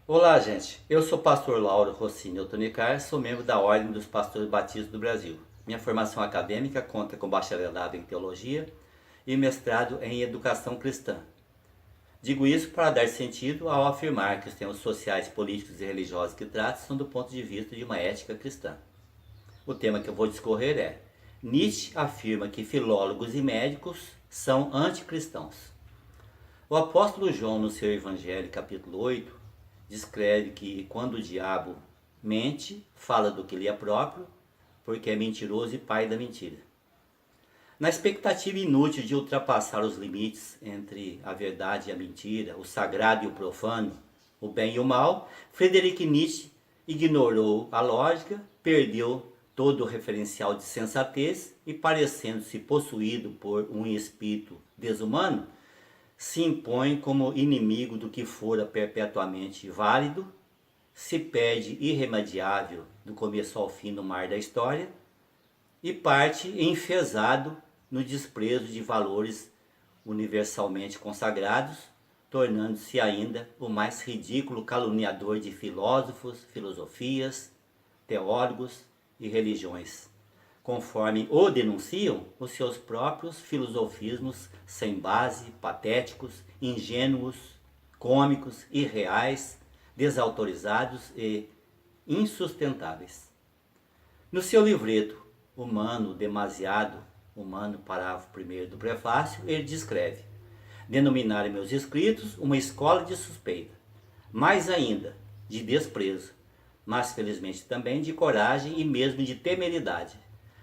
Olá, gente. Eu sou o pastor Lauro Rossini Otonicar, sou membro da Ordem dos Pastores Batistas do Brasil. Minha formação acadêmica conta com bacharelado em teologia e mestrado em educação cristã. Digo isso para dar sentido ao afirmar que os temas sociais, políticos e religiosos que trato são do ponto de vista de uma ética cristã. O tema que eu vou discorrer é: Nietzsche afirma que filólogos e médicos são anticristãos. O apóstolo João, no seu Evangelho, capítulo 8, descreve que quando o diabo mente, fala do que lhe é próprio, porque é mentiroso e pai da mentira. Na expectativa inútil de ultrapassar os limites entre a verdade e a mentira, o sagrado e o profano, o bem e o mal, Friedrich Nietzsche ignorou a lógica, perdeu todo o referencial de sensatez e, parecendo-se possuído por um espírito desumano, se impõe como inimigo do que fora perpetuamente válido, se perde irremediável do começo ao fim no mar da história e parte enfesado no desprezo de valores universalmente consagrados, tornando-se ainda o mais ridículo caluniador de filósofos, filosofias, teólogos e religiões, conforme o denunciam os seus próprios filosofismos sem base, patéticos, ingênuos, cômicos, irreais, desautorizados e insustentáveis. No seu livreto Humano Demasiado, Humano, parágrafo 1º do prefácio, ele descreve: denominar meus escritos uma escola de suspeita, mais ainda de desprezo, mas felizmente também de coragem e mesmo de temeridade.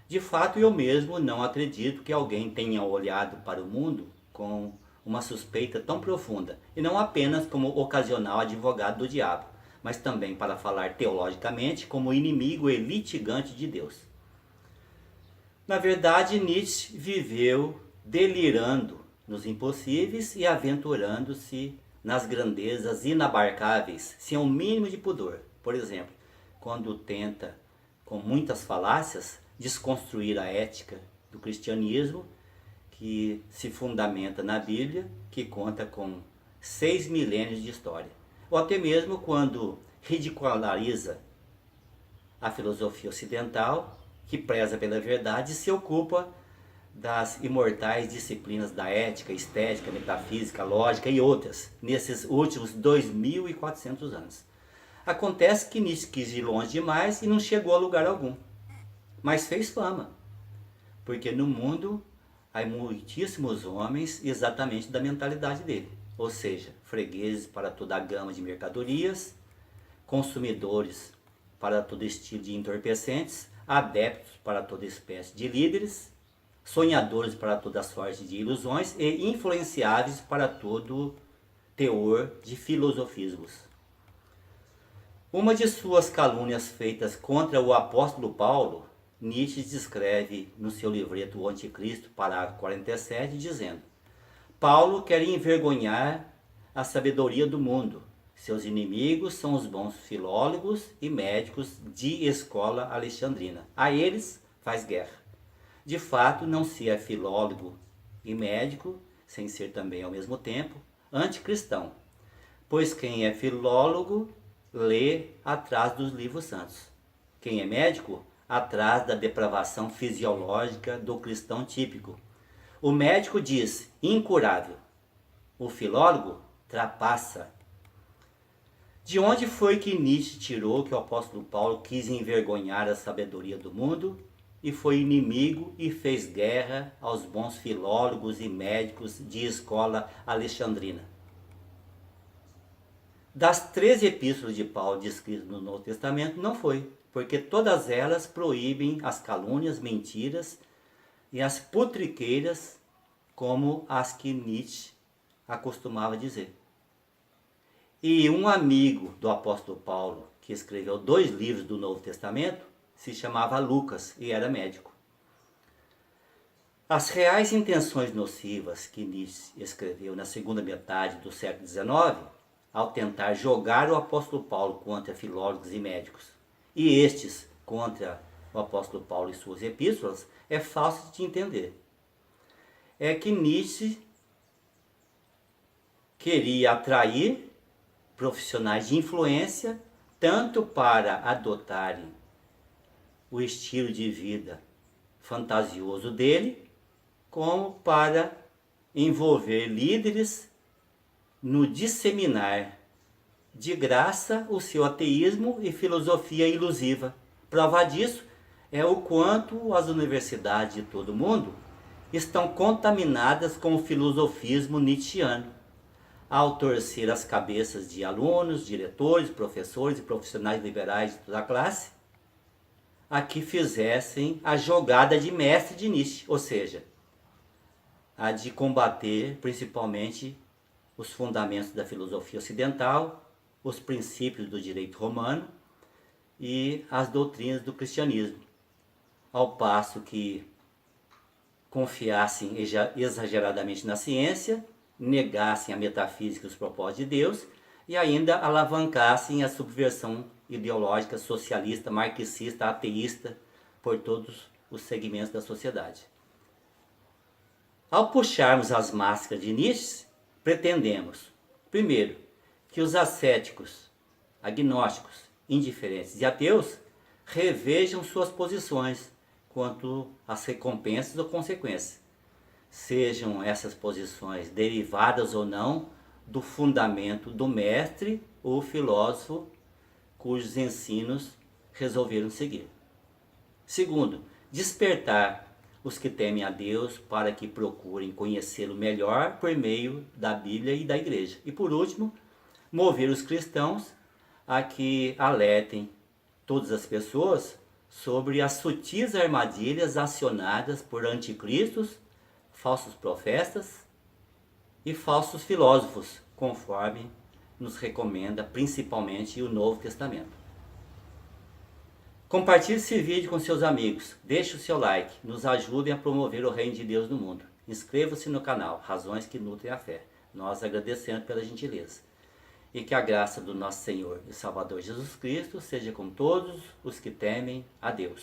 De fato, eu mesmo não acredito que alguém tenha olhado para o mundo com uma suspeita tão profunda, e não apenas como ocasional advogado do diabo, mas também para falar teologicamente como inimigo e litigante de Deus. Na verdade, Nietzsche viveu delirando nos impossíveis e aventurando-se nas grandezas inabarcáveis, sem o mínimo de pudor. Por exemplo, quando tenta, com muitas falácias, desconstruir a ética do cristianismo, que se fundamenta na Bíblia, que conta com 6 milênios de história. Ou até mesmo quando ridiculariza a filosofia ocidental, que preza pela verdade e se ocupa das imortais disciplinas da ética, estética, metafísica, lógica e outras, nesses últimos 2400 anos. Acontece que Nietzsche quis ir longe demais e não chegou a lugar algum, mas fez fama, porque no mundo há muitíssimos homens exatamente da mentalidade dele, ou seja, fregueses para toda a gama de mercadorias, consumidores para todo estilo de entorpecentes, adeptos para toda espécie de líderes, sonhadores para toda sorte de ilusões e influenciáveis para todo teor de filosofismos. Uma de suas calúnias feitas contra o apóstolo Paulo, Nietzsche descreve no seu livreto O Anticristo, parágrafo 47, dizendo: Paulo quer envergonhar a sabedoria do mundo. Seus inimigos são os bons filólogos e médicos de escola alexandrina. A eles faz guerra. De fato, não se é filólogo e médico, sem ser também ao mesmo tempo, anticristão. Pois quem é filólogo lê atrás dos livros santos. Quem é médico, atrás da depravação fisiológica do cristão típico. O médico diz incurável. O filólogo trapassa. De onde foi que Nietzsche tirou que o apóstolo Paulo quis envergonhar a sabedoria do mundo e foi inimigo e fez guerra aos bons filólogos e médicos de escola alexandrina? Das 13 epístolas de Paulo descritas no Novo Testamento, não foi, porque todas elas proíbem as calúnias, mentiras e as putriqueiras, como as que Nietzsche acostumava dizer. E um amigo do apóstolo Paulo, que escreveu 2 livros do Novo Testamento, se chamava Lucas e era médico. As reais intenções nocivas que Nietzsche escreveu na segunda metade do século XIX, ao tentar jogar o apóstolo Paulo contra filólogos e médicos, e estes contra o apóstolo Paulo e suas epístolas, é fácil de entender. É que Nietzsche queria atrair profissionais de influência, tanto para adotarem o estilo de vida fantasioso dele, como para envolver líderes no disseminar de graça o seu ateísmo e filosofia ilusiva. Prova disso é o quanto as universidades de todo o mundo estão contaminadas com o filosofismo nietzschiano, ao torcer as cabeças de alunos, diretores, professores e profissionais liberais de toda a classe, a que fizessem a jogada de mestre de Nietzsche, ou seja, a de combater principalmente os fundamentos da filosofia ocidental, os princípios do direito romano e as doutrinas do cristianismo, ao passo que confiassem exageradamente na ciência, negassem a metafísica e os propósitos de Deus e ainda alavancassem a subversão ideológica socialista, marxista, ateísta por todos os segmentos da sociedade. Ao puxarmos as máscaras de Nietzsche, pretendemos, primeiro, que os ascéticos, agnósticos, indiferentes e ateus revejam suas posições quanto às recompensas ou consequências, sejam essas posições derivadas ou não do fundamento do mestre ou filósofo cujos ensinos resolveram seguir. Segundo, despertar os que temem a Deus para que procurem conhecê-lo melhor por meio da Bíblia e da Igreja. E por último, mover os cristãos a que alertem todas as pessoas sobre as sutis armadilhas acionadas por anticristos, falsos profetas e falsos filósofos, conforme nos recomenda principalmente o Novo Testamento. Compartilhe esse vídeo com seus amigos, deixe o seu like, nos ajudem a promover o reino de Deus no mundo. Inscreva-se no canal Razões que Nutrem a Fé. Nós agradecemos pela gentileza. E que a graça do nosso Senhor e Salvador Jesus Cristo seja com todos os que temem a Deus.